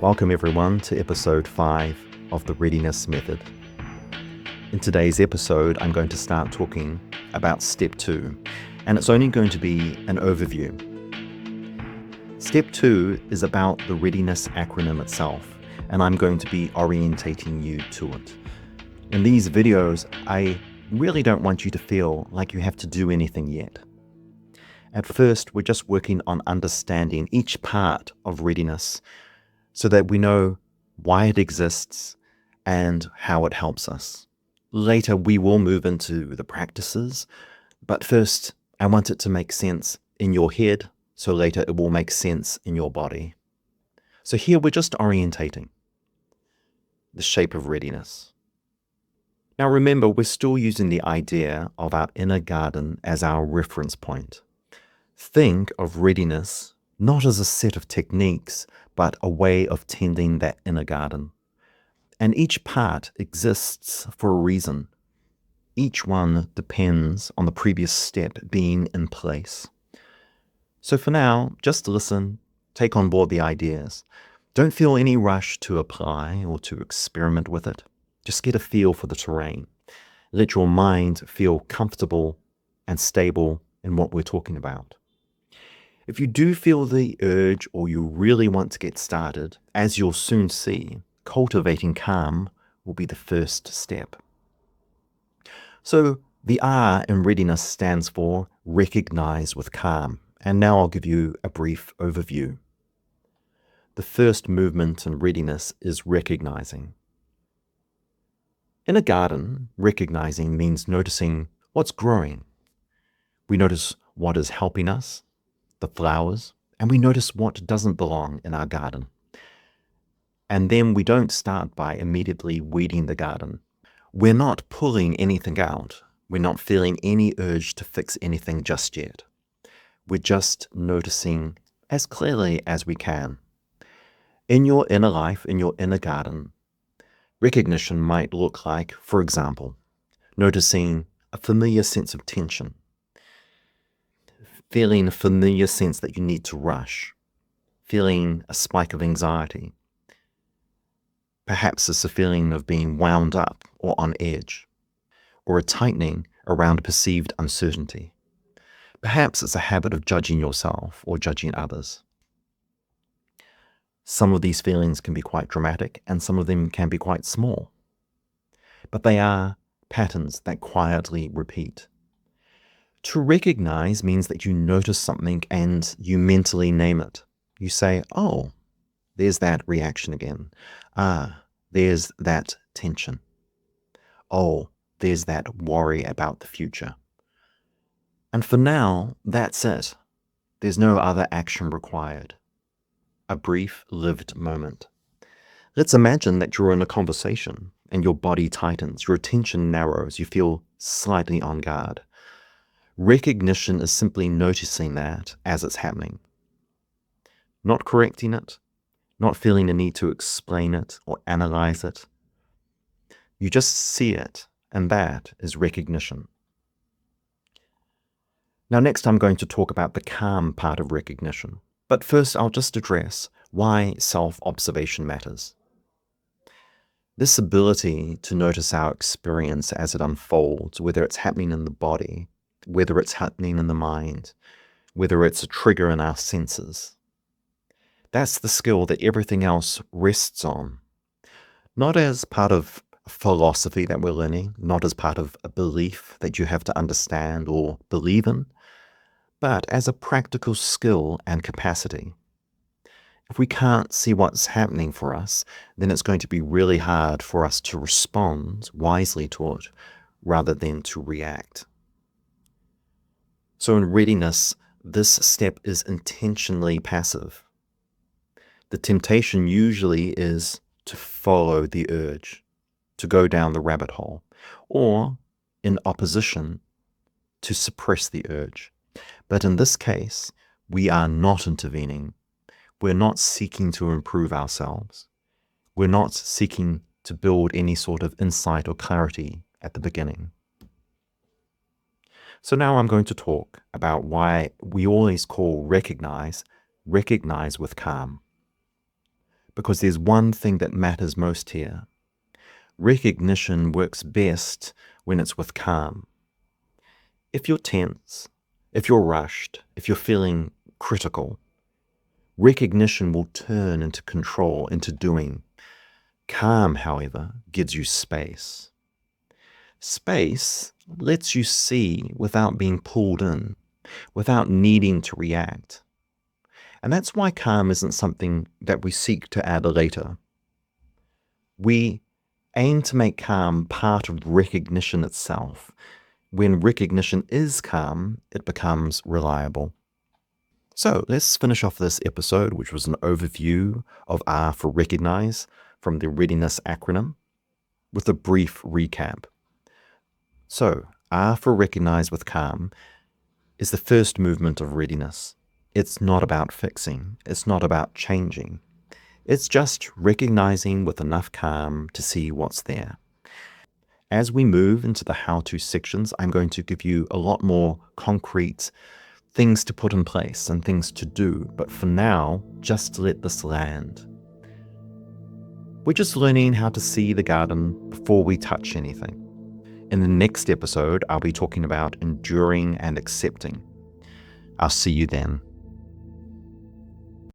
Welcome everyone to episode 5 of the Readiness Method. In today's episode, I'm going to start talking about step 2, and it's only going to be an overview. Step 2 is about the readiness acronym itself, and I'm going to be orientating you to it. In these videos, I really don't want you to feel like you have to do anything yet. At first, we're just working on understanding each part of readiness so that we know why it exists and how it helps us. Later, we will move into the practices, but first, I want it to make sense in your head, so later it will make sense in your body. So here we're just orientating the shape of readiness. Now remember, we're still using the idea of our inner garden as our reference point. Think of readiness not as a set of techniques, but a way of tending that inner garden. And each part exists for a reason. Each one depends on the previous step being in place. So for now, just listen, take on board the ideas. Don't feel any rush to apply or to experiment with it. Just get a feel for the terrain. Let your mind feel comfortable and stable in what we're talking about. If you do feel the urge or you really want to get started, as you'll soon see, cultivating calm will be the first step. So the R in readiness stands for recognize with calm. And now I'll give you a brief overview. The first movement in readiness is recognizing. In a garden, recognizing means noticing what's growing. We notice what is helping us, the flowers, and we notice what doesn't belong in our garden. And then we don't start by immediately weeding the garden. We're not pulling anything out. We're not feeling any urge to fix anything just yet. We're just noticing as clearly as we can. In your inner life, in your inner garden, recognition might look like, for example, noticing a familiar sense of tension, feeling a familiar sense that you need to rush, feeling a spike of anxiety. Perhaps it's a feeling of being wound up or on edge, or a tightening around perceived uncertainty. Perhaps it's a habit of judging yourself or judging others. Some of these feelings can be quite dramatic and some of them can be quite small. But they are patterns that quietly repeat. To recognize means that you notice something and you mentally name it. You say, oh, there's that reaction again. Ah, there's that tension. Oh, there's that worry about the future. And for now, that's it. There's no other action required. A brief lived moment. Let's imagine that you're in a conversation and your body tightens, your attention narrows, you feel slightly on guard. Recognition is simply noticing that as it's happening. Not correcting it, not feeling the need to explain it or analyze it. You just see it, and that is recognition. Now next I'm going to talk about the calm part of recognition. But first I'll just address why self-observation matters. This ability to notice our experience as it unfolds, whether it's happening in the body, whether it's happening in the mind, whether it's a trigger in our senses. That's the skill that everything else rests on. Not as part of a philosophy that we're learning, not as part of a belief that you have to understand or believe in, but as a practical skill and capacity. If we can't see what's happening for us, then it's going to be really hard for us to respond wisely to it rather than to react. So in readiness, this step is intentionally passive. The temptation usually is to follow the urge, to go down the rabbit hole, or in opposition, to suppress the urge. But in this case, we are not intervening. We're not seeking to improve ourselves. We're not seeking to build any sort of insight or clarity at the beginning. So now I'm going to talk about why we always call recognize with calm. because there's one thing that matters most here. Recognition works best when it's with calm. If you're tense, if you're rushed, if you're feeling critical, recognition will turn into control, into doing. Calm, however, gives you space. Space lets you see without being pulled in, without needing to react. And that's why calm isn't something that we seek to add later. We aim to make calm part of recognition itself. When recognition is calm, it becomes reliable. So let's finish off this episode, which was an overview of R for recognize from the readiness acronym, with a brief recap. So R for recognize with calm is the first movement of readiness. It's not about fixing. It's not about changing. It's just recognizing with enough calm to see what's there. As we move into the how-to sections, I'm going to give you a lot more concrete things to put in place and things to do. But for now, just let this land. We're just learning how to see the garden before we touch anything. In the next episode, I'll be talking about enduring and accepting. I'll see you then.